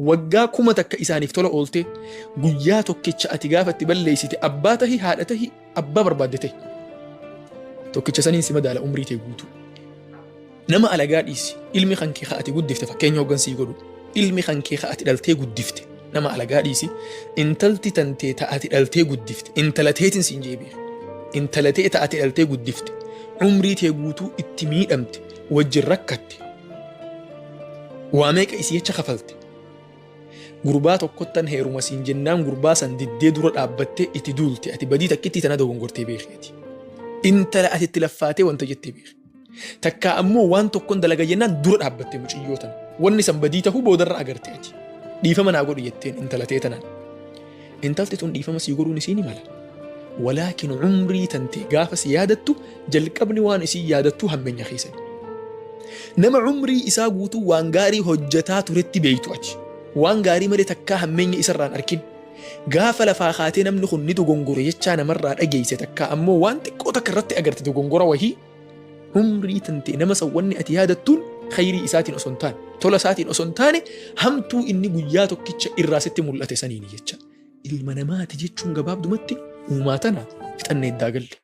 waggaa 1000 takka isaaniif tola oolte guyyaa tokkicha ati gaafatti balleessite abbaa tahi haadha tahi abbaa barbaadde tahi tokkicha saniin si madaala umrii tee guutuu. Nama alagaa dhiisi ilmi kan kee ati guddifte fakkeenya hoggansii godhu ilmi kan kee ati dhaltee guddifte nama alagaa dhiisi intalti tantee ta'ati dhaltee guddifte intalateetiin siin jeebiif intalatee ta'ati dhaltee guddifte umrii tee guutuu itti miidhamte wajjin rakkatte waa meeqa isii jecha kafalte gurbaa tokkottan heeruma siin jennaan gurbaa san diddee dura dhaabbattee itti duulte ati badii takkitti tana dogongortee beekeeti intala ati itti laffaatee wanta jettee beeke takka ammoo waan tokkon dalaga jennaan dura dhaabbattee muciyyootan wanni san badii tahuu boodarra agarte ati dhiifama naa godhu jetteen intalatee tanaan intalti tun dhiifama sii godhuun isii ni mala walaakin umrii tantee gaafa si yaadattu jalqabni waan isii yaadattu hammeenya keessanii nama umrii isaa guutuu waan gaarii hojjetaa turetti beeytu achi waan gaarii malee takkaa hammeenya isarraan arkin gaafa lafaa kaatee namni kun ni dogongore jechaa namarraa dhageesse takkaa ammoo waan xiqqoo takka irratti agarte dogongora wahii umrii tantee nama sawwanni ati yaadattuun khayrii isaatiin osoo hin taane tola isaatiin osoo hin taane hamtuu inni guyyaa tokkicha irraa sitti mul'ate saniini jecha ilma namaati jechuun gabaabdumatti uumaa tana fixannee iddaa galle.